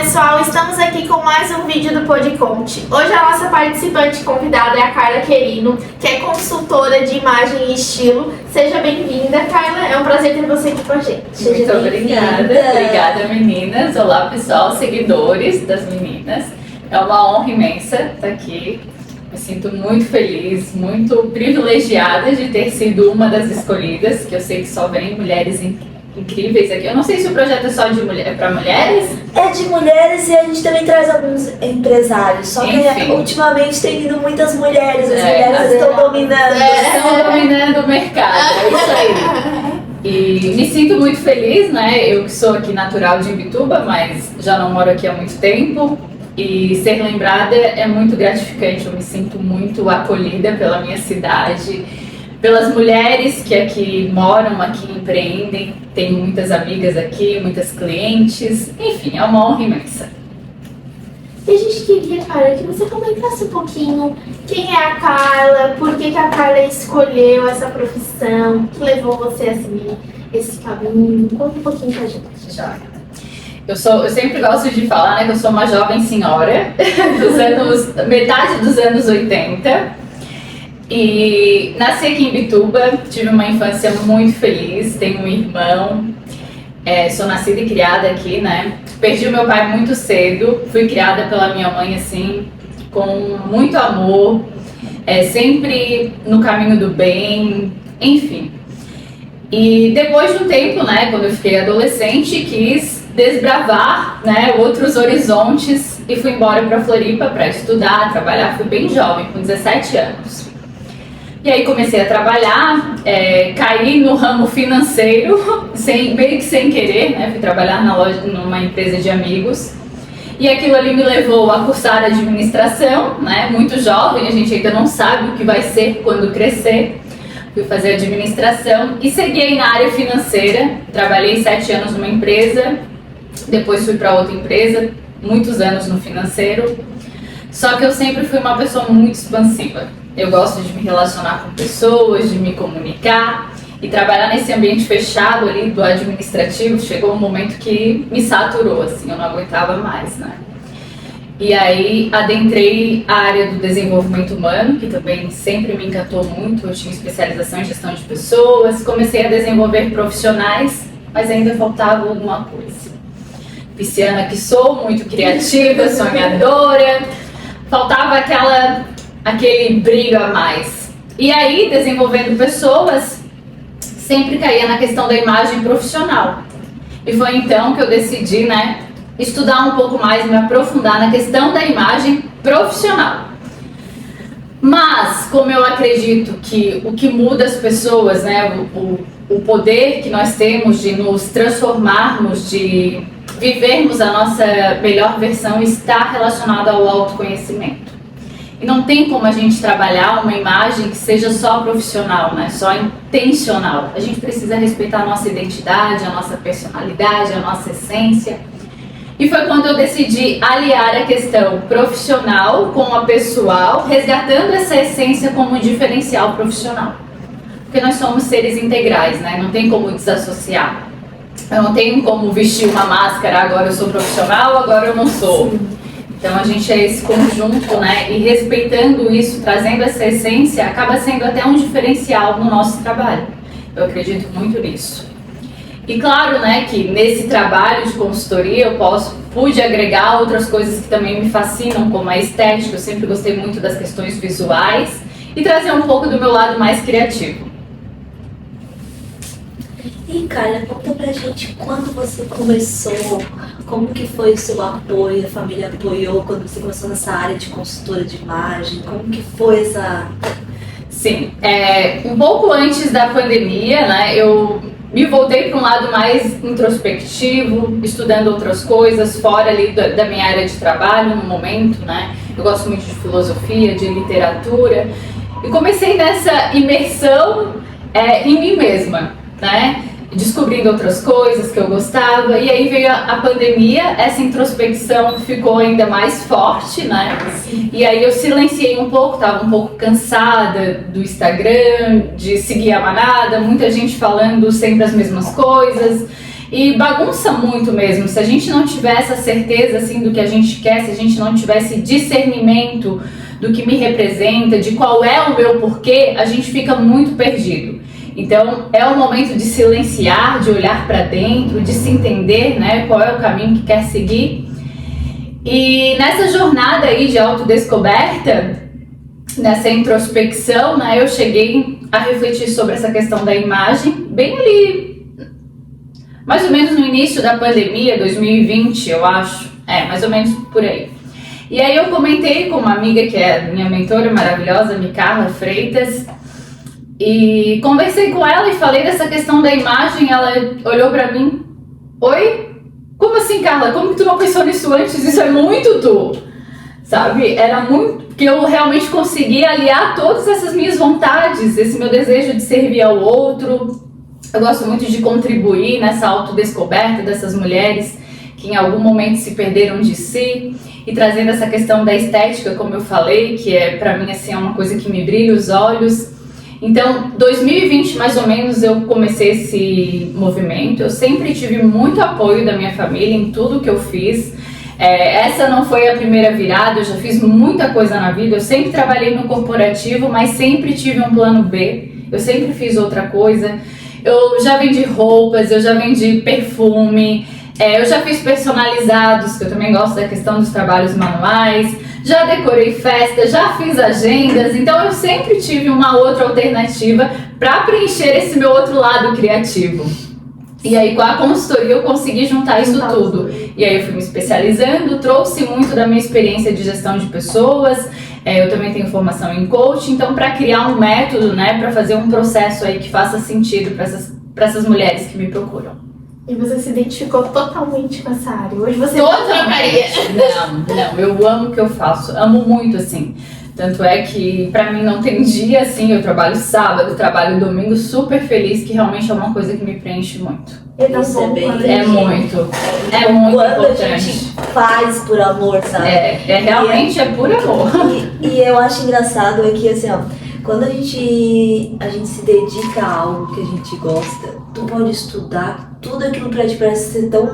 pessoal, estamos aqui com mais um vídeo do Podconte. Hoje a nossa participante convidada é a Carla Querino, que é consultora de imagem e estilo. Seja bem-vinda, Carla, é um prazer ter você aqui com a gente. Muito obrigada, obrigada meninas. Olá pessoal, seguidores das meninas. É uma honra imensa estar aqui. Me sinto muito feliz, muito privilegiada de ter sido uma das escolhidas, que eu sei que só vem mulheres incríveis aqui. Eu não sei se o projeto é só de mulher, para mulheres. É de mulheres e a gente também traz alguns empresários. Só que Enfim. Ultimamente tem vindo muitas mulheres. As mulheres estão dominando. Estão dominando o mercado, é isso aí. E me sinto muito feliz, né? Eu que sou aqui natural de Imbituba, mas já não moro aqui há muito tempo. E ser lembrada é muito gratificante. Eu me sinto muito acolhida pela minha cidade, pelas mulheres que aqui moram, aqui empreendem. Tenho muitas amigas aqui, muitas clientes. Enfim, é uma honra imensa. E a gente queria, Carla, que você comentasse um pouquinho quem é a Carla, por que a Carla escolheu essa profissão, que levou você a seguir esse caminho. Conta um pouquinho pra gente. Eu sempre gosto de falar, né, que eu sou uma jovem senhora, metade dos anos 80. E nasci aqui em Imbituba, tive uma infância muito feliz, tenho um irmão, sou nascida e criada aqui, né? Perdi o meu pai muito cedo, fui criada pela minha mãe, assim, com muito amor, sempre no caminho do bem, enfim. E depois de um tempo, né, quando eu fiquei adolescente, quis desbravar, né, outros horizontes e fui embora para Floripa para estudar, trabalhar. Fui bem jovem, com 17 anos. E aí comecei a trabalhar, caí no ramo financeiro, meio que sem querer, né, fui trabalhar na loja, numa empresa de amigos. E aquilo ali me levou a cursar administração, né, muito jovem, a gente ainda não sabe o que vai ser quando crescer. Fui fazer administração e segui na área financeira. Trabalhei 7 anos numa empresa, depois fui para outra empresa, muitos anos no financeiro. Só que eu sempre fui uma pessoa muito expansiva. Eu gosto de me relacionar com pessoas, de me comunicar. E trabalhar nesse ambiente fechado ali do administrativo, chegou um momento que me saturou, assim, eu não aguentava mais, né? E aí adentrei a área do desenvolvimento humano, que também sempre me encantou muito. Eu tinha especialização em gestão de pessoas, comecei a desenvolver profissionais, mas ainda faltava alguma coisa. Pisciana que sou, muito criativa, sonhadora, faltava aquele brilho a mais. E aí, desenvolvendo pessoas, sempre caía na questão da imagem profissional. E foi então que eu decidi, né, estudar um pouco mais, me aprofundar na questão da imagem profissional. Mas, como eu acredito que o que muda as pessoas, né, o poder que nós temos de nos transformarmos, de vivermos a nossa melhor versão, está relacionado ao autoconhecimento. E não tem como a gente trabalhar uma imagem que seja só profissional, né, só intencional. A gente precisa respeitar a nossa identidade, a nossa personalidade, a nossa essência. E foi quando eu decidi aliar a questão profissional com a pessoal, resgatando essa essência como um diferencial profissional. Porque nós somos seres integrais, né? Não tem como desassociar. Eu não tenho como vestir uma máscara, agora eu sou profissional, agora eu não sou. Então a gente é esse conjunto, né? E respeitando isso, trazendo essa essência, acaba sendo até um diferencial no nosso trabalho. Eu acredito muito nisso. E claro, né, que nesse trabalho de consultoria eu pude agregar outras coisas que também me fascinam, como a estética. Eu sempre gostei muito das questões visuais e trazer um pouco do meu lado mais criativo. E Carla, conta pra gente quando você começou, como que foi o seu apoio, a família apoiou quando você começou nessa área de consultora de imagem, como que foi essa... Sim, um pouco antes da pandemia, né, eu me voltei para um lado mais introspectivo, estudando outras coisas, fora ali da minha área de trabalho no momento, né? Eu gosto muito de filosofia, de literatura, e comecei nessa imersão em mim mesma, né? Descobrindo outras coisas que eu gostava, e aí veio a pandemia, essa introspecção ficou ainda mais forte, né? E aí eu silenciei um pouco, estava um pouco cansada do Instagram, de seguir a manada, muita gente falando sempre as mesmas coisas, E bagunça muito mesmo. Se a gente não tiver essa certeza assim do que a gente quer, se a gente não tiver esse discernimento do que me representa, de qual é o meu porquê, a gente fica muito perdido. Então é o momento de silenciar, de olhar para dentro, de se entender, né, qual é o caminho que quer seguir. E nessa jornada aí de autodescoberta, nessa introspecção, né, eu cheguei a refletir sobre essa questão da imagem, bem ali, mais ou menos no início da pandemia, 2020, eu acho, mais ou menos por aí. E aí eu comentei com uma amiga que é minha mentora maravilhosa, Micarla Freitas, e conversei com ela e falei dessa questão da imagem. Ela olhou pra mim, oi? Como assim, Carla? Como que tu não pensou nisso antes? Isso é muito tu, sabe? Era muito que eu realmente consegui aliar todas essas minhas vontades, esse meu desejo de servir ao outro. Eu gosto muito de contribuir nessa autodescoberta dessas mulheres que em algum momento se perderam de si, e trazendo essa questão da estética, como eu falei, que é pra mim assim, é uma coisa que me brilha os olhos. Então, 2020 mais ou menos eu comecei esse movimento. Eu sempre tive muito apoio da minha família em tudo que eu fiz. Essa não foi a primeira virada, eu já fiz muita coisa na vida. Eu sempre trabalhei no corporativo, mas sempre tive um plano B. Eu sempre fiz outra coisa. Eu já vendi roupas, eu já vendi perfume, eu já fiz personalizados, que eu também gosto da questão dos trabalhos manuais, já decorei festa, já fiz agendas, então eu sempre tive uma outra alternativa para preencher esse meu outro lado criativo. E aí com a consultoria eu consegui juntar isso tudo. E aí eu fui me especializando, trouxe muito da minha experiência de gestão de pessoas, eu também tenho formação em coaching, então para criar um método, né, para fazer um processo aí que faça sentido para essas mulheres que me procuram. E você se identificou totalmente com essa área. Hoje você totalmente. Não, eu amo o que eu faço, amo muito assim. Tanto é que pra mim não tem dia assim, eu trabalho sábado, trabalho domingo, super feliz, que realmente é uma coisa que me preenche muito. Isso é bem muito quando importante. A gente faz por amor, sabe? Realmente é por amor. E eu acho engraçado é que assim, ó, quando a gente se dedica a algo que a gente gosta, tu pode estudar tudo aquilo pra te parece ser tão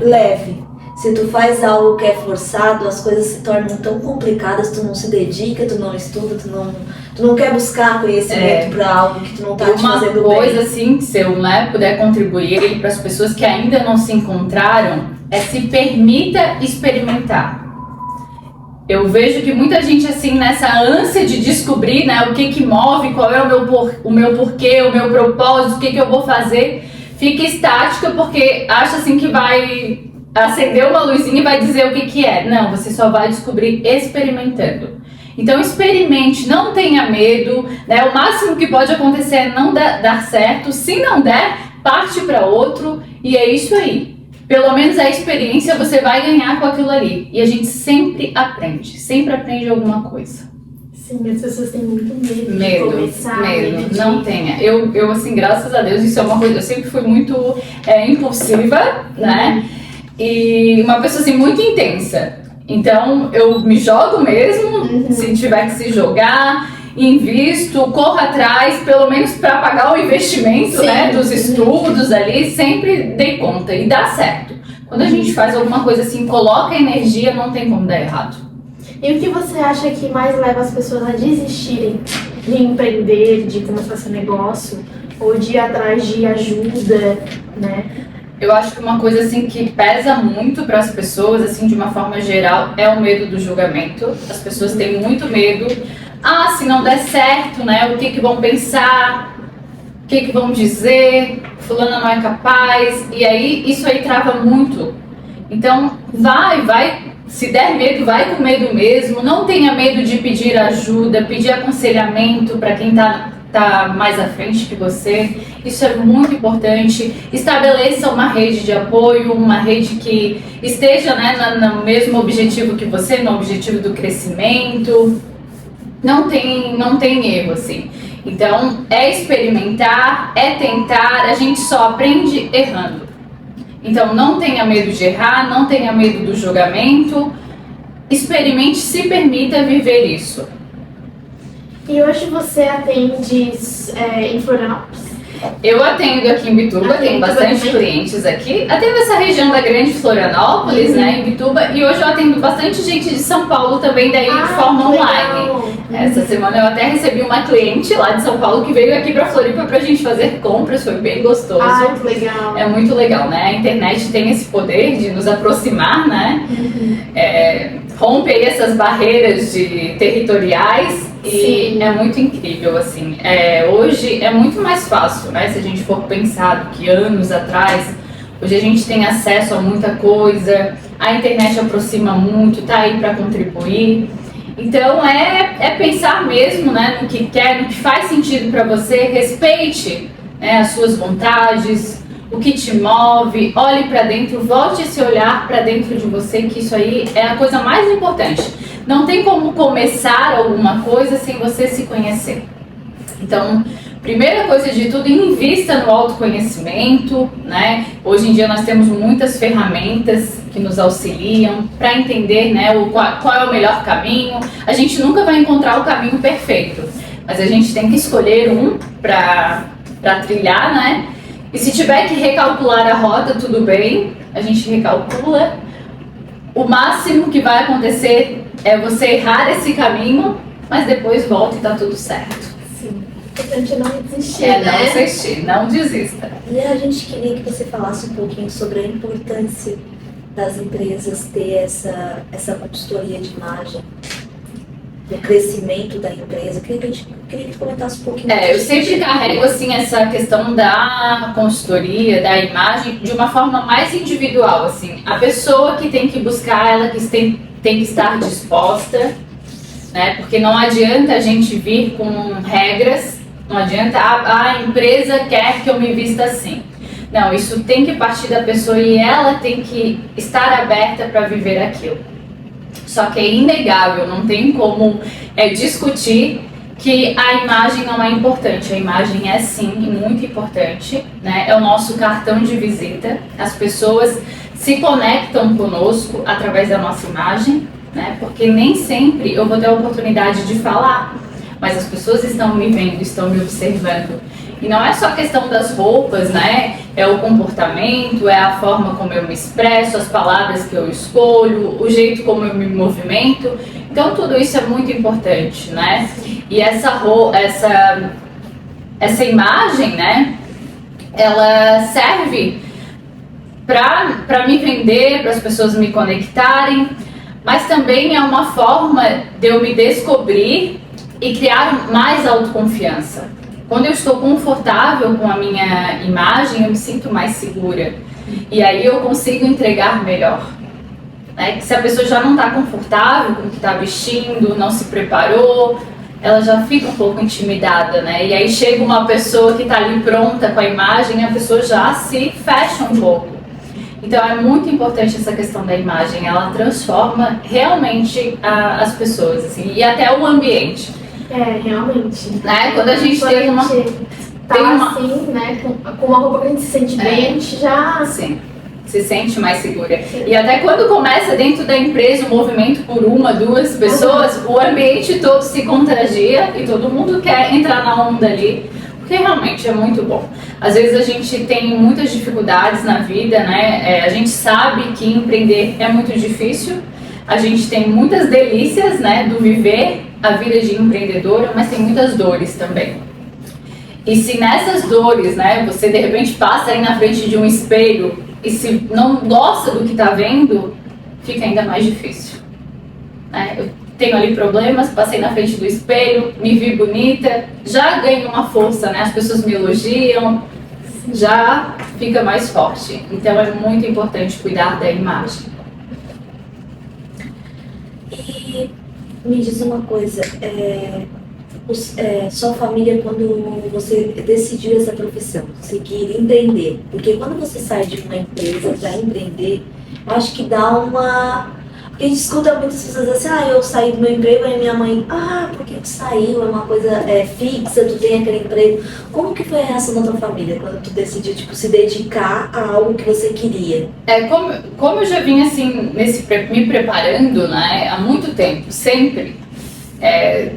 leve. Se tu faz algo que é forçado, as coisas se tornam tão complicadas, tu não se dedica, tu não estuda, tu não quer buscar conhecimento pra algo que tu não tá te fazendo bem. Uma coisa assim, se eu puder contribuir para as pessoas que ainda não se encontraram, se permita experimentar. Eu vejo que muita gente assim, nessa ânsia de descobrir, né, o que move, qual é o meu porquê, o meu propósito, o que eu vou fazer, fica estática porque acha assim que vai acender uma luzinha e vai dizer o que é. Não, você só vai descobrir experimentando. Então experimente, não tenha medo, né? O máximo que pode acontecer é não dar certo. Se não der, parte para outro e é isso aí. Pelo menos a experiência você vai ganhar com aquilo ali. E a gente sempre aprende alguma coisa. Sim, as pessoas têm muito medo de começar. Medo, não tenha. Eu assim, graças a Deus, isso é uma coisa, eu sempre fui muito impulsiva, né? E uma pessoa assim, muito intensa. Então, eu me jogo mesmo, se tiver que se jogar, invisto, corro atrás, pelo menos para pagar o investimento, né, dos estudos ali, sempre dei conta e dá certo. Quando a gente faz alguma coisa assim, coloca energia, não tem como dar errado. E o que você acha que mais leva as pessoas a desistirem de empreender, de começar seu negócio, ou de ir atrás de ajuda, né? Eu acho que uma coisa assim que pesa muito para as pessoas, assim, de uma forma geral, é o medo do julgamento. As pessoas têm muito medo. Ah, se não der certo, né? O que vão pensar? O que vão dizer? Fulana não é capaz. E aí, isso aí trava muito. Então, vai. Se der medo, vai com medo mesmo. Não tenha medo de pedir ajuda, pedir aconselhamento para quem tá mais à frente que você. Isso é muito importante. Estabeleça uma rede de apoio, uma rede que esteja, né, no mesmo objetivo que você, no objetivo do crescimento. Não tem erro, assim. Então, é experimentar, é tentar, a gente só aprende errando. Então, não tenha medo de errar, não tenha medo do julgamento. Experimente, se permita viver isso. E hoje você atende em Florianópolis? Eu atendo aqui em Bituba, tenho bastante clientes aqui. Atendo essa região da Grande Florianópolis, né, em Bituba. E hoje eu atendo bastante gente de São Paulo também, daí de forma online. Essa semana eu até recebi uma cliente lá de São Paulo que veio aqui pra Floripa pra gente fazer compras, foi bem gostoso. Ah, que legal. É muito legal, né? A internet tem esse poder de nos aproximar, né? Rompe aí essas barreiras territoriais. E Sim. é muito incrível, assim. Hoje é muito mais fácil, né? Se a gente for pensar do que anos atrás. Hoje a gente tem acesso a muita coisa, a internet aproxima muito, tá aí para contribuir. Então é pensar mesmo, né, no que quer, no que faz sentido para você, respeite, né, as suas vontades, o que te move, olhe para dentro, volte esse olhar para dentro de você, que isso aí é a coisa mais importante. Não tem como começar alguma coisa sem você se conhecer. Então, primeira coisa de tudo, invista no autoconhecimento, né? Hoje em dia nós temos muitas ferramentas que nos auxiliam para entender, né, qual é o melhor caminho. A gente nunca vai encontrar o caminho perfeito, mas a gente tem que escolher um para trilhar, né? E se tiver que recalcular a rota, tudo bem, a gente recalcula. O máximo que vai acontecer é você errar esse caminho, mas depois volta e tá tudo certo. Sim. O importante é não desistir, Não né? desistir, não desista. E a gente queria que você falasse um pouquinho sobre a importância das empresas ter essa consultoria de imagem, o crescimento da empresa. Queria que comentasse um pouquinho. Eu sempre carrego assim essa questão da consultoria, da imagem, de uma forma mais individual, assim. A pessoa que tem que buscar, ela que tem que estar disposta, né? Porque não adianta a gente vir com regras, não adianta a empresa quer que eu me vista assim. Não, isso tem que partir da pessoa e ela tem que estar aberta para viver aquilo. Só que é inegável, não tem como discutir que a imagem não é importante. A imagem é sim muito importante, né? É o nosso cartão de visita. As pessoas se conectam conosco através da nossa imagem, né? Porque nem sempre eu vou ter a oportunidade de falar, mas as pessoas estão me vendo, estão me observando. E não é só a questão das roupas, né? É o comportamento, é a forma como eu me expresso, as palavras que eu escolho, o jeito como eu me movimento. Então tudo isso é muito importante, né? E essa imagem, né? Ela serve para me vender, para as pessoas me conectarem, mas também é uma forma de eu me descobrir e criar mais autoconfiança. Quando eu estou confortável com a minha imagem, eu me sinto mais segura. E aí eu consigo entregar melhor. Né? Se a pessoa já não está confortável com o que está vestindo, não se preparou, ela já fica um pouco intimidada, né? E aí chega uma pessoa que está ali pronta com a imagem, a pessoa já se fecha um pouco. Então é muito importante essa questão da imagem, ela transforma realmente as pessoas, assim, e até o ambiente. Realmente. Né? Quando a gente tem uma assim, né, com uma roupa que a gente se sente bem, a gente já... Sim, se sente mais segura. E até quando começa dentro da empresa o movimento por uma, duas pessoas, o ambiente todo se contagia e todo mundo quer entrar na onda ali, porque realmente é muito bom. Às vezes a gente tem muitas dificuldades na vida, né? A gente sabe que empreender é muito difícil, a gente tem muitas delícias, né, do viver a vida de empreendedora, mas tem muitas dores também. E se nessas dores, né, você de repente passa aí na frente de um espelho e se não gosta do que está vendo, fica ainda mais difícil. Né? Eu tenho ali problemas, passei na frente do espelho, me vi bonita, já ganho uma força, né? As pessoas me elogiam, já fica mais forte. Então é muito importante cuidar da imagem. E me diz uma coisa, sua família, quando você decidiu essa profissão, seguir empreender, porque quando você sai de uma empresa para empreender, eu acho que dá uma... Porque a gente escuta muitas pessoas assim, eu saí do meu emprego, aí minha mãe, por que tu saiu? É uma coisa fixa, tu tem aquele emprego. Como que foi a reação da tua família quando tu decidiu, se dedicar a algo que você queria? Como eu já vinha assim, me preparando, né, há muito tempo, sempre,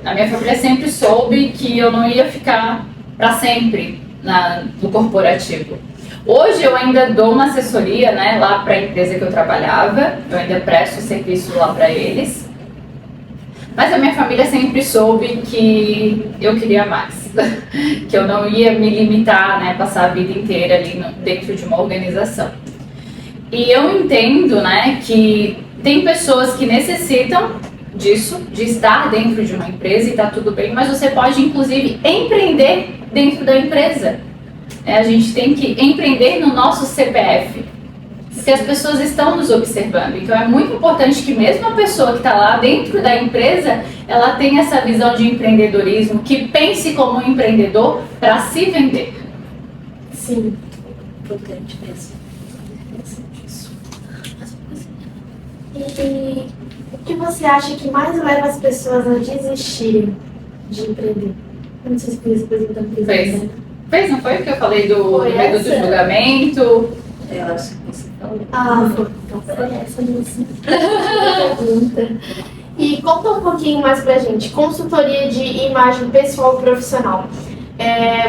a minha família sempre soube que eu não ia ficar para sempre no corporativo. Hoje eu ainda dou uma assessoria, né, lá para a empresa que eu trabalhava, eu ainda presto serviço lá para eles. Mas a minha família sempre soube que eu queria mais, que eu não ia me limitar, né, passar a vida inteira ali dentro de uma organização. E eu entendo, né, que tem pessoas que necessitam disso, de estar dentro de uma empresa e tá tudo bem, mas você pode inclusive empreender dentro da empresa. A gente tem que empreender no nosso CPF, porque as pessoas estão nos observando. Então é muito importante que mesmo a pessoa que está lá dentro da empresa, ela tenha essa visão de empreendedorismo, que pense como um empreendedor para se vender. Sim. Importante mesmo. E o que você acha que mais leva as pessoas a desistirem de empreender? Eu não sei se foi essa pergunta que fez. Fez, não foi o que eu falei do medo do julgamento? Eu acho que você falou. Foi. Então foi essa mesmo. Pergunta. E conta um pouquinho mais pra gente. Consultoria de imagem pessoal e profissional.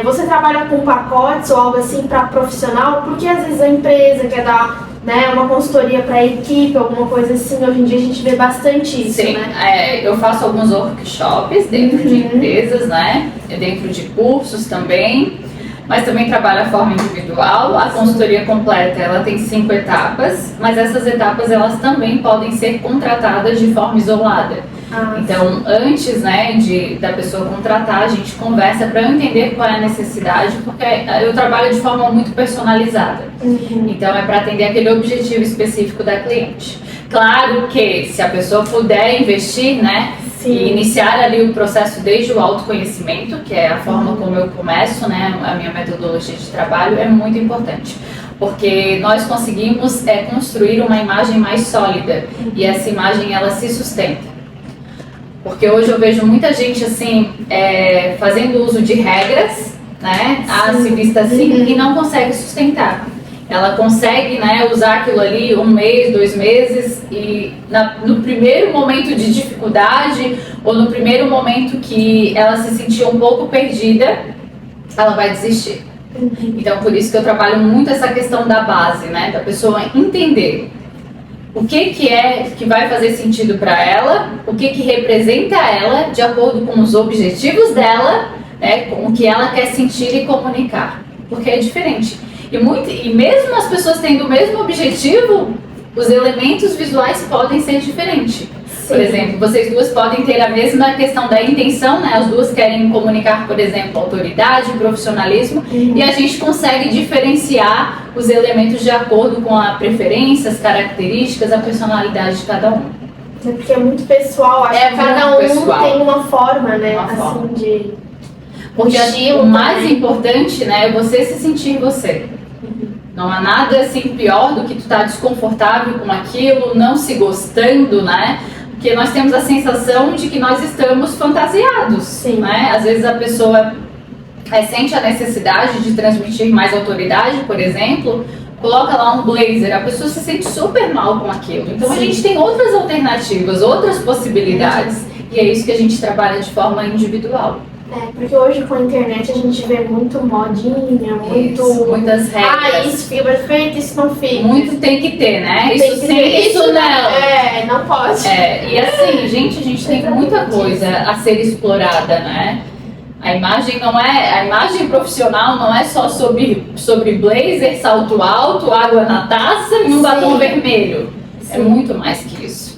Você trabalha com pacotes ou algo assim para profissional? Porque às vezes a empresa quer dar, né, uma consultoria para a equipe, alguma coisa assim. Hoje em dia a gente vê bastante isso, sim, né? Eu faço alguns workshops dentro de empresas, né? Dentro de cursos também. Mas também trabalho a forma individual. A consultoria completa, ela tem 5 etapas, mas essas etapas elas também podem ser contratadas de forma isolada. Então, antes, né, da pessoa contratar, a gente conversa para eu entender qual é a necessidade, porque eu trabalho de forma muito personalizada. Então, é para atender aquele objetivo específico da cliente. Claro que se a pessoa puder investir, né, e iniciar ali o processo desde o autoconhecimento, que é a forma como eu começo, né, a minha metodologia de trabalho, é muito importante. Porque nós conseguimos construir uma imagem mais sólida e essa imagem ela se sustenta. Porque hoje eu vejo muita gente assim, fazendo uso de regras, né, se vista assim, e não consegue sustentar. Ela consegue, né, usar aquilo ali 1 mês, 2 meses e no primeiro momento de dificuldade ou no primeiro momento que ela se sentir um pouco perdida, ela vai desistir. Então por isso que eu trabalho muito essa questão da base, né, da pessoa entender o que é que vai fazer sentido para ela, o que representa ela de acordo com os objetivos dela, né, com o que ela quer sentir e comunicar, porque é diferente. E mesmo as pessoas tendo o mesmo objetivo, os elementos visuais podem ser diferentes. Por exemplo, vocês duas podem ter a mesma questão da intenção, né? As duas querem comunicar, por exemplo, autoridade, profissionalismo, e a gente consegue diferenciar os elementos de acordo com a preferência, as características, a personalidade de cada um. Porque é muito pessoal, acho que cada um tem uma forma, né? De... Porque o mais importante, né, é você se sentir você. Não há nada assim pior do que tu tá desconfortável com aquilo, não se gostando, né? Porque nós temos a sensação de que nós estamos fantasiados, né? Às vezes a pessoa sente a necessidade de transmitir mais autoridade, por exemplo, coloca lá um blazer, a pessoa se sente super mal com aquilo. Então a gente tem outras alternativas, outras possibilidades, e é isso que a gente trabalha de forma individual. Porque hoje com a internet a gente vê muito modinha, muitas regras. Isso fica perfeito, isso não fica. Muito tem que ter, né? Isso não. Não pode. E assim, gente, a gente tem muita coisa a ser explorada, né? A imagem profissional não é só sobre blazer, salto alto, água na taça e um batom vermelho. É muito mais que isso.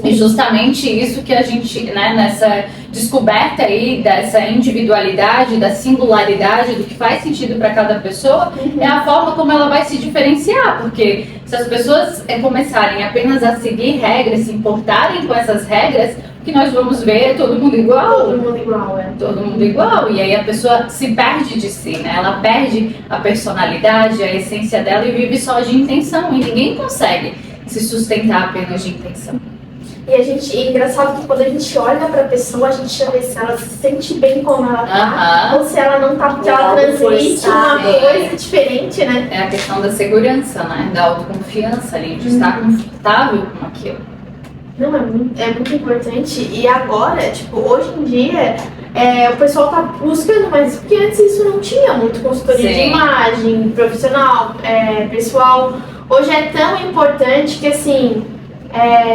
E justamente isso que a gente, né, nessa descoberta aí dessa individualidade, da singularidade, do que faz sentido para cada pessoa, é a forma como ela vai se diferenciar, porque se as pessoas começarem apenas a seguir regras, se importarem com essas regras, o que nós vamos ver é todo mundo igual. Todo mundo igual, Todo mundo igual, e aí a pessoa se perde de si, né? Ela perde a personalidade, a essência dela e vive só de intenção, e ninguém consegue se sustentar apenas de intenção. E é engraçado que quando a gente olha pra pessoa, a gente já vê se ela se sente bem como ela tá, ou se ela não tá, porque ela transmite uma coisa diferente, né? É a questão da segurança, né? Da autoconfiança ali, de estar confortável com aquilo. Não, é muito importante. E agora, tipo, hoje em dia, o pessoal tá buscando, mas porque antes isso não tinha muito consultoria de imagem, profissional, pessoal. Hoje é tão importante que, assim,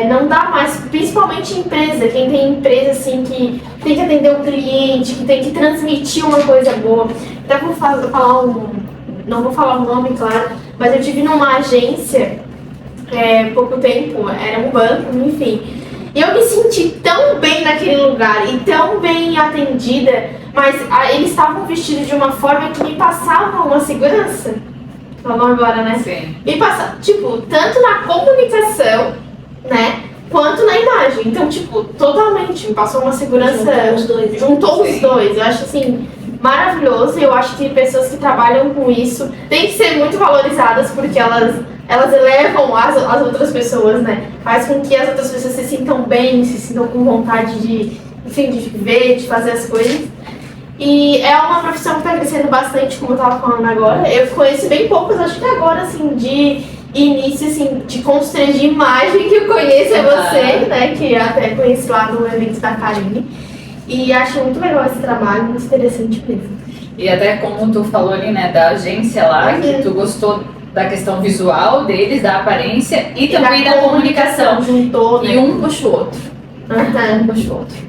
não dá mais, principalmente empresa, quem tem empresa, assim, que tem que atender o cliente, que tem que transmitir uma coisa boa. Até vou falar não vou falar o nome, claro, mas eu tive numa agência pouco tempo, era um banco, enfim. E eu me senti tão bem naquele lugar e tão bem atendida, mas eles estavam vestidos de uma forma que me passava uma segurança. Vamos agora, né? Sim. Me passa, tipo, tanto na comunicação, né, quanto na imagem. Então, tipo, totalmente me passou uma segurança. Juntou os dois. Eu acho assim maravilhoso. Eu acho que pessoas que trabalham com isso têm que ser muito valorizadas porque elas elevam as outras pessoas, né? Faz com que as outras pessoas se sintam bem, se sintam com vontade de viver, de fazer as coisas. E é uma profissão que está crescendo bastante, como eu estava falando agora. Eu conheço bem poucas, acho que agora, assim, de início, assim, de consultoria de imagem que eu conheço é você, né? Que eu até conheci lá no evento da Karine. E acho muito legal esse trabalho, muito interessante mesmo. E até como tu falou ali, né, da agência lá, que tu gostou da questão visual deles, da aparência e também da comunicação. Juntou, né? E um puxa o outro. Um puxa o outro.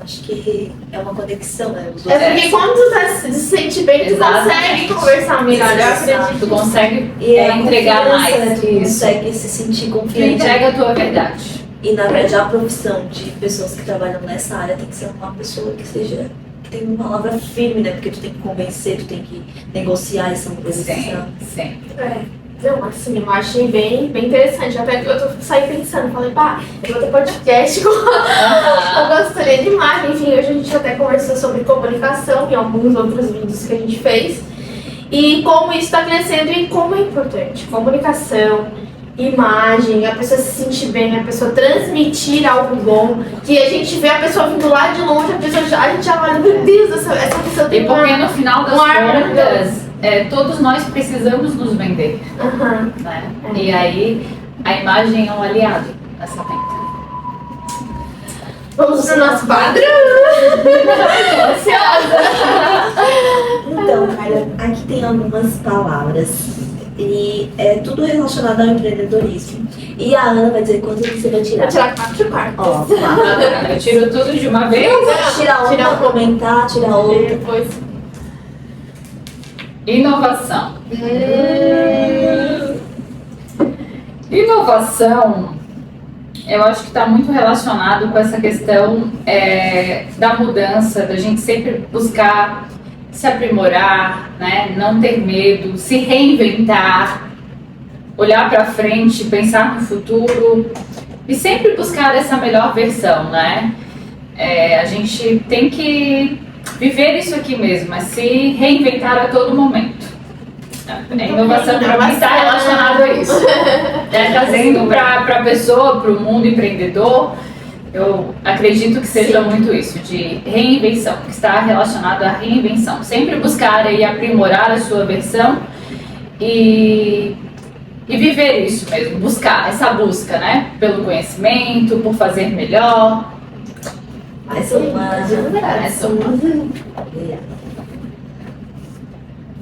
Acho que é uma conexão, né? Porque quando tu se sente bem, tu consegue conversar melhor. Eu acredito. Tu consegue entregar mais. Né? Tu consegue se sentir Tu confiante. entrega a tua verdade. E na verdade a profissão de pessoas que trabalham nessa área tem que ser uma pessoa que tem uma palavra firme, né? Porque tu tem que convencer, tu tem que negociar, isso é uma coisa Sim. Não, assim, eu achei bem interessante. Até que eu saí pensando, falei, eu vou ter podcast com a consultoria de imagem. Enfim, hoje a gente até conversou sobre comunicação e alguns outros vídeos que a gente fez. E como isso está crescendo e como é importante. Comunicação, imagem, a pessoa se sentir bem, a pessoa transmitir algo bom. Que a gente vê a pessoa vindo lá de longe, a gente já olha, meu Deus, essa pessoa tem porque no final das contas, todos nós precisamos nos vender. Né? E aí a imagem é um aliado nessa meta. Vamos pro nosso padrão! Então, Carla, aqui tem algumas palavras. E é tudo relacionado ao empreendedorismo. E a Ana vai dizer quanto você vai tirar. Vou tirar 4 quartos. Ó, 4. Eu tiro tudo de uma vez. Tira uma, comentar, tira outra. Depois. Inovação. Inovação, eu acho que está muito relacionado com essa questão da mudança, da gente sempre buscar se aprimorar, né? Não ter medo, se reinventar, olhar para frente, pensar no futuro e sempre buscar essa melhor versão, né? A gente tem que viver isso aqui mesmo, é se reinventar a todo momento. A inovação para mim está relacionada a isso. Trazendo para a pessoa, para o mundo empreendedor, eu acredito que seja muito isso, de reinvenção, que está relacionado à reinvenção. Sempre buscar e aprimorar a sua versão e viver isso mesmo, buscar, essa busca, né? Pelo conhecimento, por fazer melhor. Mais uma.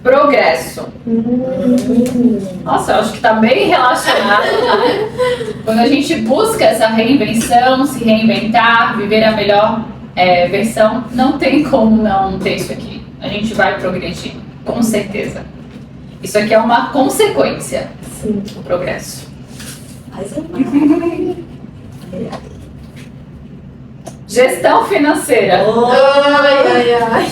Progresso. Nossa, eu acho que está bem relacionado, né? Quando a gente busca essa reinvenção, se reinventar, viver a melhor versão, não tem como não ter isso aqui. A gente vai progredir, com certeza. Isso aqui é uma consequência do progresso. Mais uma. Gestão financeira. Ai.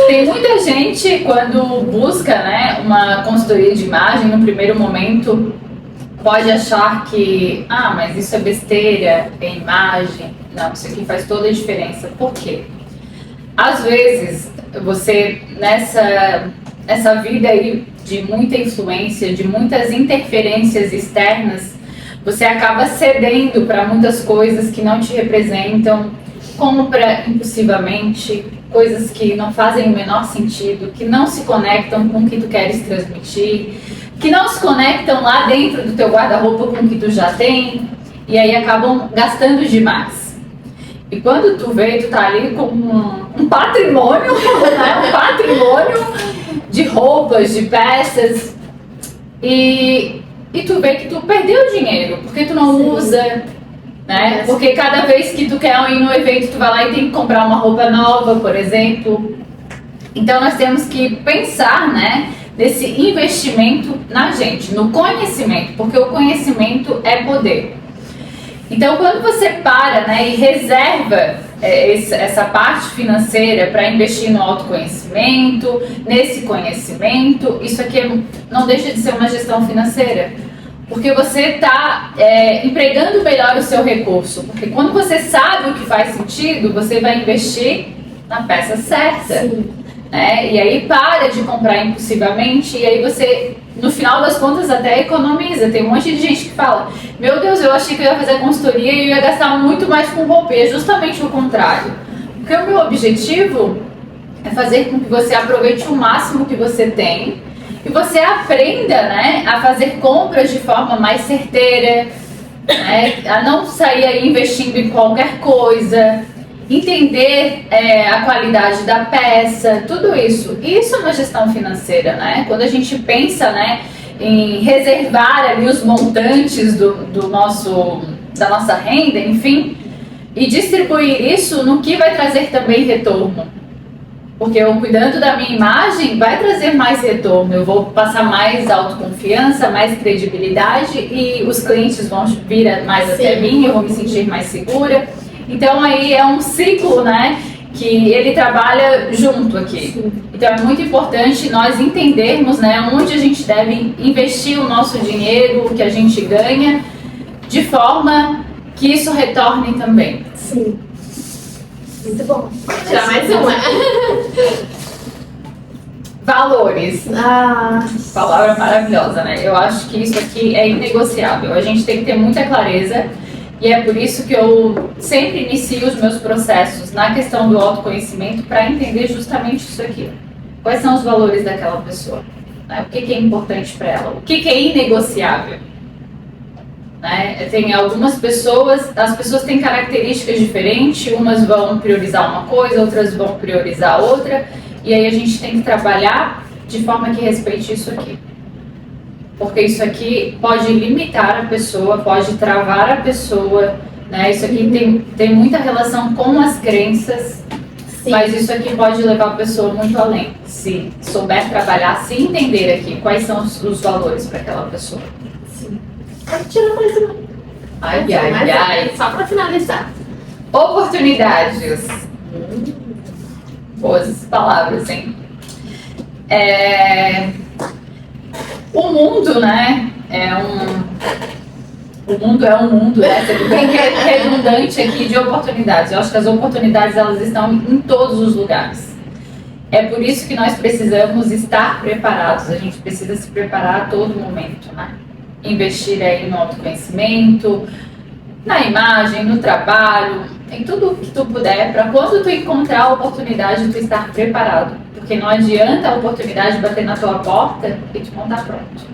Tem muita gente, quando busca, né, uma consultoria de imagem, no primeiro momento, pode achar que, mas isso é besteira, é imagem. Não, isso aqui faz toda a diferença. Por quê? Às vezes, você, nessa vida aí de muita influência, de muitas interferências externas, você acaba cedendo para muitas coisas que não te representam, compra impulsivamente, coisas que não fazem o menor sentido, que não se conectam com o que tu queres transmitir, que não se conectam lá dentro do teu guarda-roupa com o que tu já tem, e aí acabam gastando demais. E quando tu vê, tu tá ali com um patrimônio, né? Um patrimônio de roupas, de peças, e tu vê que tu perdeu dinheiro, porque tu não usa, né? Porque cada vez que tu quer ir no evento, tu vai lá e tem que comprar uma roupa nova, por exemplo. Então nós temos que pensar, né, nesse investimento na gente, no conhecimento, porque o conhecimento é poder. Então quando você para, né, e reserva essa parte financeira para investir no autoconhecimento, nesse conhecimento, isso aqui não deixa de ser uma gestão financeira. Porque você está empregando melhor o seu recurso. Porque quando você sabe o que faz sentido, você vai investir na peça certa. Né? E aí para de comprar impulsivamente, e aí você, no final das contas, até economiza. Tem um monte de gente que fala: meu Deus, eu achei que eu ia fazer consultoria e eu ia gastar muito mais com roupa. E é justamente o contrário. Porque o meu objetivo é fazer com que você aproveite o máximo que você tem e você aprenda, né, a fazer compras de forma mais certeira, né, a não sair aí investindo em qualquer coisa, entender a qualidade da peça, tudo isso. Isso é uma gestão financeira, né? Quando a gente pensa, né, em reservar ali os montantes da nossa renda, enfim, e distribuir isso no que vai trazer também retorno. Porque eu cuidando da minha imagem vai trazer mais retorno, eu vou passar mais autoconfiança, mais credibilidade e os clientes vão vir mais até mim, eu vou me sentir mais segura. Então aí é um ciclo, né, que ele trabalha junto aqui. Sim. Então é muito importante nós entendermos, né, onde a gente deve investir o nosso dinheiro, o que a gente ganha, de forma que isso retorne também. Sim. Muito bom. Vou tirar mais uma. Valores. Palavra maravilhosa, né? Eu acho que isso aqui é inegociável. A gente tem que ter muita clareza. E é por isso que eu sempre inicio os meus processos na questão do autoconhecimento para entender justamente isso aqui. Quais são os valores daquela pessoa? Né? O que é importante para ela? O que é inegociável? Né? Tem algumas pessoas, as pessoas têm características diferentes, umas vão priorizar uma coisa, outras vão priorizar outra, e aí a gente tem que trabalhar de forma que respeite isso aqui. Porque isso aqui pode limitar a pessoa, pode travar a pessoa, né? Isso aqui tem muita relação com as crenças, mas isso aqui pode levar a pessoa muito além, se souber trabalhar, se entender aqui quais são os valores para aquela pessoa. Pode tirar mais uma. Ai. Só para finalizar. Oportunidades. Boas palavras, hein? O mundo, né? O mundo é um mundo, né? Você bem redundante aqui de oportunidades. Eu acho que as oportunidades, elas estão em todos os lugares. É por isso que nós precisamos estar preparados. A gente precisa se preparar a todo momento, né? Investir aí no autoconhecimento, na imagem, no trabalho, em tudo que tu puder, para quando tu encontrar a oportunidade, tu estar preparado. Porque não adianta a oportunidade bater na tua porta e tu não estar pronto.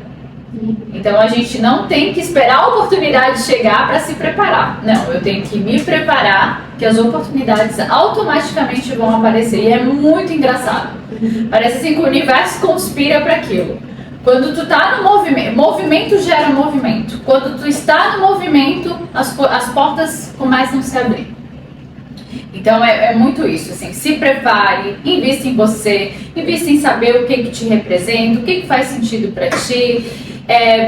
Então a gente não tem que esperar a oportunidade chegar para se preparar. Não, eu tenho que me preparar, que as oportunidades automaticamente vão aparecer. E é muito engraçado. Parece assim que o universo conspira para aquilo. Quando tu está no movimento, movimento gera movimento. Quando tu está no movimento, as portas começam a se abrir. Então é muito isso, assim, se prepare, invista em você, invista em saber o que te representa, o que faz sentido para ti,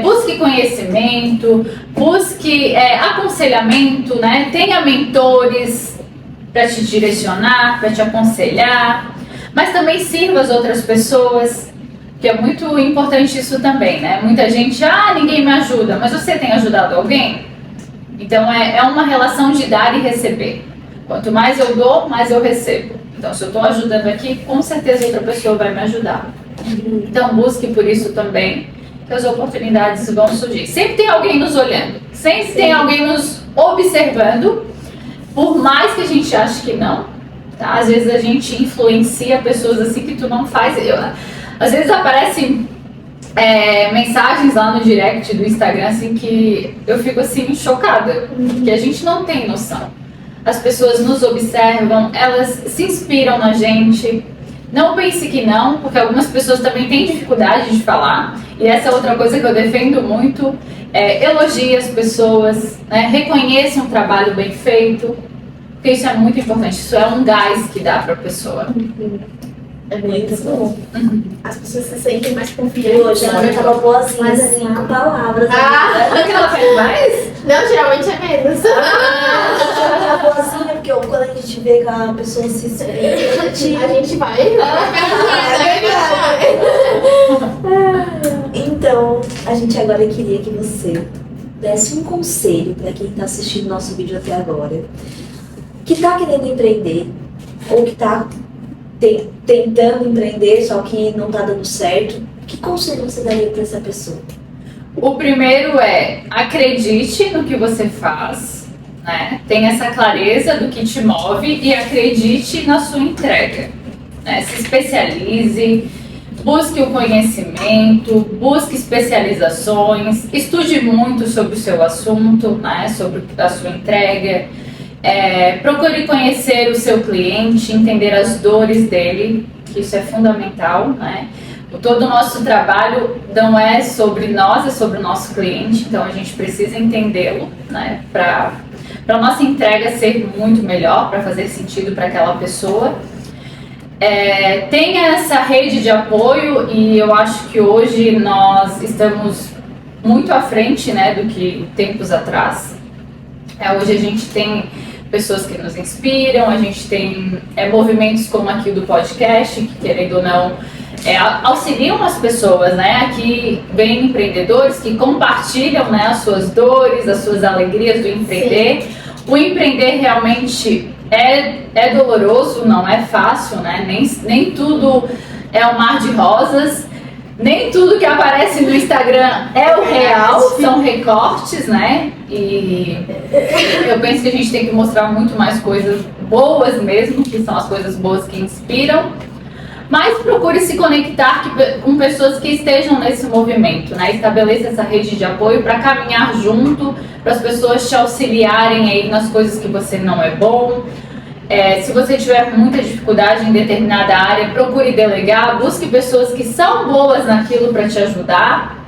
busque conhecimento, busque aconselhamento, né? Tenha mentores para te direcionar, para te aconselhar, mas também sirva as outras pessoas, que é muito importante isso também, né? Muita gente, ninguém me ajuda, mas você tem ajudado alguém? Então é uma relação de dar e receber. Quanto mais eu dou, mais eu recebo. Então, se eu estou ajudando aqui, com certeza outra pessoa vai me ajudar. Então, busque por isso também, que as oportunidades vão surgir. Sempre tem alguém nos olhando, sempre tem alguém nos observando, por mais que a gente ache que não. Tá? Às vezes a gente influencia pessoas assim que tu não faz. Às vezes aparece mensagens lá no direct do Instagram, assim, que eu fico, assim, chocada. Que a gente não tem noção. As pessoas nos observam, elas se inspiram na gente. Não pense que não, porque algumas pessoas também têm dificuldade de falar. E essa é outra coisa que eu defendo muito. Elogie as pessoas, né? Reconheça um trabalho bem feito. Porque isso é muito importante. Isso é um gás que dá para a pessoa. É muito bom. As pessoas se sentem mais confiantes. Hoje ela tava boazinha, Mas assim, assim, com palavras. O que ela faz mais? Não, geralmente é menos. Ela tava boazinha, porque quando a gente vê que a pessoa se espelha, A gente vai. Então, a gente agora queria que você desse um conselho para quem está assistindo nosso vídeo até agora, que está querendo empreender, ou que está tentando empreender, só que não está dando certo. Que conselho você daria para essa pessoa? O primeiro é: acredite no que você faz, né? Tenha essa clareza do que te move e acredite na sua entrega, né? Se especialize, busque o conhecimento, busque especializações, estude muito sobre o seu assunto, né? Sobre a sua entrega. Procure conhecer o seu cliente, entender as dores dele, que isso é fundamental, né? Todo o nosso trabalho não é sobre nós, é sobre o nosso cliente, então a gente precisa entendê-lo, né? Para a nossa entrega ser muito melhor, para fazer sentido para aquela pessoa. Tenha essa rede de apoio, e eu acho que hoje nós estamos muito à frente, né, do que tempos atrás. Hoje a gente tem pessoas que nos inspiram, a gente tem movimentos como aqui do podcast, que querendo ou não, auxiliam as pessoas, né? Aqui vem empreendedores que compartilham, né, as suas dores, as suas alegrias do empreender. Sim. O empreender realmente é doloroso, não é fácil, né? Nem tudo é um mar de rosas. Nem tudo que aparece no Instagram é o real, são recortes, né? E eu penso que a gente tem que mostrar muito mais coisas boas mesmo, que são as coisas boas que inspiram. Mas procure se conectar com pessoas que estejam nesse movimento, né? Estabeleça essa rede de apoio para caminhar junto, para as pessoas te auxiliarem aí nas coisas que você não é bom. Se você tiver muita dificuldade em determinada área, procure delegar, busque pessoas que são boas naquilo para te ajudar,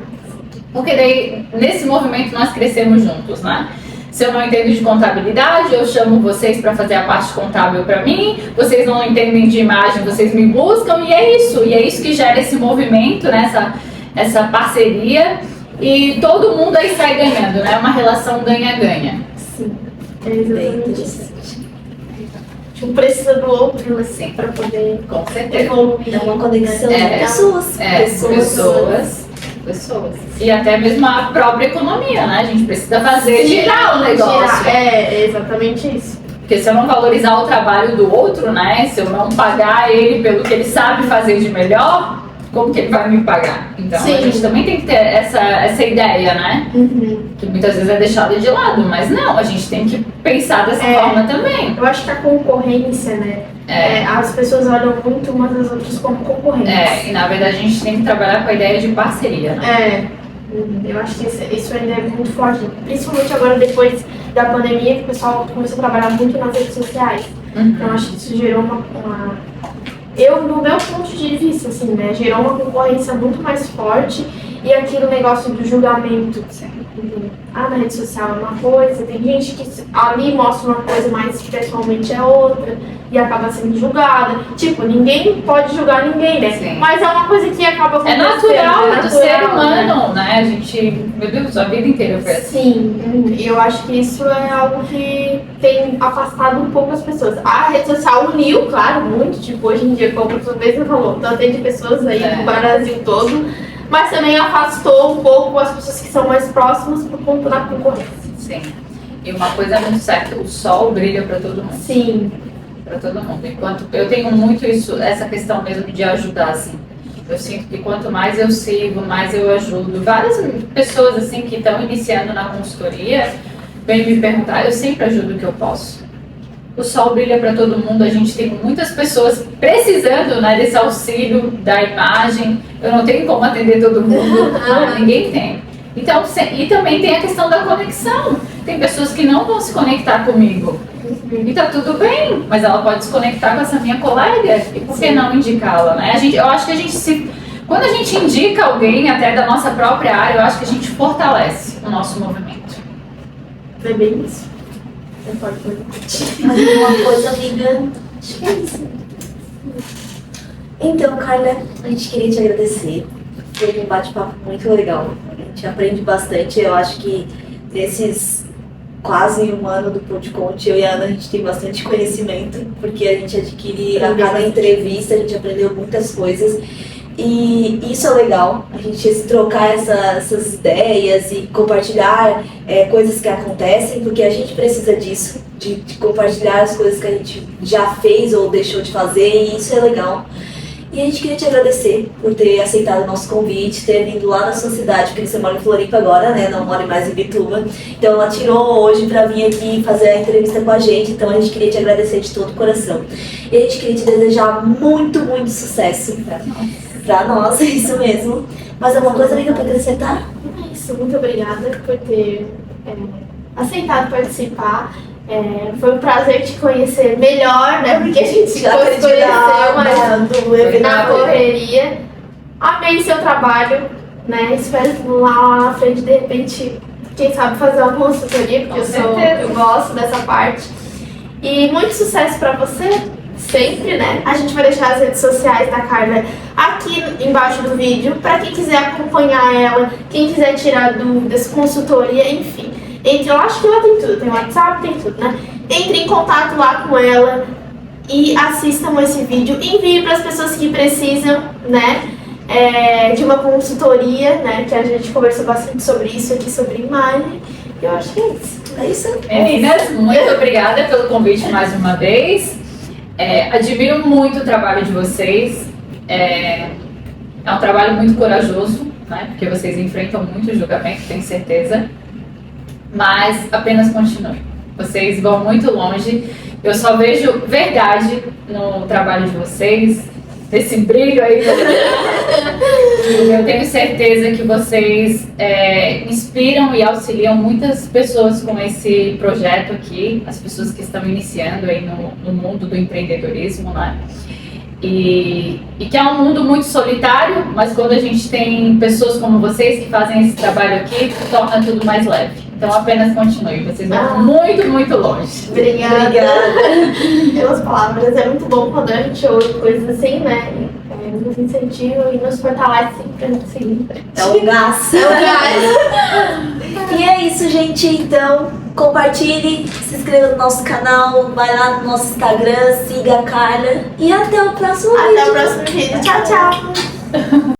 porque daí, nesse movimento, nós crescemos juntos, né? Se eu não entendo de contabilidade, eu chamo vocês para fazer a parte contábil para mim, vocês não entendem de imagem, vocês me buscam, e é isso que gera esse movimento, né? Essa parceria, e todo mundo aí sai ganhando, né? Uma relação ganha-ganha. Sim, é exatamente isso. Um precisa do outro, assim, para poder com certeza evoluir. É uma conexão de pessoas. E até mesmo a própria economia, né? A gente precisa fazer girar o negócio. É exatamente isso. Porque se eu não valorizar o trabalho do outro, né? Se eu não pagar ele pelo que ele sabe fazer de melhor, como que ele vai me pagar? Então a gente também tem que ter essa ideia, né? Que muitas vezes é deixada de lado, mas não, a gente tem que pensar dessa forma também. Eu acho que a concorrência, né? As pessoas olham muito umas das outras como concorrentes. E na verdade a gente tem que trabalhar com a ideia de parceria, né? Eu acho que isso ainda é muito forte, principalmente agora depois da pandemia, que o pessoal começou a trabalhar muito nas redes sociais. Então acho que isso gerou no meu ponto de vista, assim, né, gerou uma concorrência muito mais forte, e aquele negócio do julgamento. Na rede social é uma coisa, tem gente que ali mostra uma coisa, mas pessoalmente é outra, e acaba sendo julgada. Tipo, ninguém pode julgar ninguém, né? Sim. Mas é uma coisa que acaba acontecendo. É natural do ser humano, né? A gente, meu Deus, a vida inteira foi assim. Sim, eu acho que isso é algo que tem afastado um pouco as pessoas. A rede social uniu, claro, muito. Tipo, hoje em dia, como a professora mesmo falou, tanto de pessoas aí no Brasil todo, mas também afastou um pouco as pessoas que são mais próximas por conta da concorrência. Sim. E uma coisa muito certa, o sol brilha para todo mundo. Sim. Para todo mundo. Enquanto eu tenho muito essa questão mesmo de ajudar, assim. Eu sinto que quanto mais eu sirvo, mais eu ajudo. Várias pessoas assim que estão iniciando na consultoria vêm me perguntar, eu sempre ajudo o que eu posso. o sol brilha para todo mundo, a gente tem muitas pessoas precisando, né, desse auxílio da imagem. Eu não tenho como atender todo mundo, ninguém tem. Então, e também tem a questão da conexão. Tem pessoas que não vão se conectar comigo. E tá tudo bem, mas ela pode se conectar com essa minha colega. E por que não indicá-la, né? Eu acho que a gente quando a gente indica alguém até da nossa própria área, eu acho que a gente fortalece o nosso movimento. É bem isso. Você pode repetir. Alguma coisa, amiga? Acho que é isso. Então, Carla, a gente queria te agradecer. Foi um bate-papo muito legal. A gente aprende bastante. Eu acho que nesses quase um ano do Podconte, eu e a Ana, a gente tem bastante conhecimento, porque a gente adquire a cada entrevista, a gente aprendeu muitas coisas. E isso é legal, a gente trocar essas ideias e compartilhar coisas que acontecem, porque a gente precisa disso, de compartilhar as coisas que a gente já fez ou deixou de fazer, e isso é legal. E a gente queria te agradecer por ter aceitado o nosso convite, ter vindo lá na sua cidade, porque você mora em Floripa agora, né? Não mora mais em Bituba. Então ela tirou hoje pra vir aqui fazer a entrevista com a gente, então a gente queria te agradecer de todo o coração. E a gente queria te desejar muito, muito sucesso pra nós, é isso mesmo. Mas alguma coisa, amiga, pra acrescentar? É isso, muito obrigada por ter aceitado participar. Foi um prazer te conhecer melhor, né? Porque a gente já se conheceu, mas na correria. Amei seu trabalho, né? Espero que lá na frente, de repente, quem sabe fazer uma consultoria, porque eu gosto dessa parte. E muito sucesso pra você, sempre, né? A gente vai deixar as redes sociais da Carla aqui embaixo do vídeo, pra quem quiser acompanhar ela, quem quiser tirar dúvidas, consultoria, enfim. Eu acho que lá tem tudo, tem WhatsApp, tem tudo, né? Entre em contato lá com ela e assistam esse vídeo. Envie para as pessoas que precisam, né? De uma consultoria, né? Que a gente conversou bastante sobre isso aqui, sobre imagem. Eu acho que é isso. É isso. Meninas, muito obrigada pelo convite mais uma vez. Admiro muito o trabalho de vocês. É um trabalho muito corajoso, né? Porque vocês enfrentam muito julgamento, tenho certeza. Mas apenas continue. Vocês vão muito longe. Eu só vejo verdade no trabalho de vocês, esse brilho aí. Eu tenho certeza que vocês inspiram e auxiliam muitas pessoas com esse projeto aqui, as pessoas que estão iniciando aí no mundo do empreendedorismo, né? E que é um mundo muito solitário, mas quando a gente tem pessoas como vocês que fazem esse trabalho aqui, torna tudo mais leve. Então apenas continue, vocês vão muito, muito longe. Obrigada pelas palavras. É muito bom quando a gente ouve coisas assim, né? Nos incentivam e nos fortalecem pra gente seguir em frente. É o gás. E é isso, gente. Então, compartilhe, se inscreva no nosso canal, vai lá no nosso Instagram, siga a Carla. E até o próximo vídeo. Até o próximo vídeo. Tchau, tchau.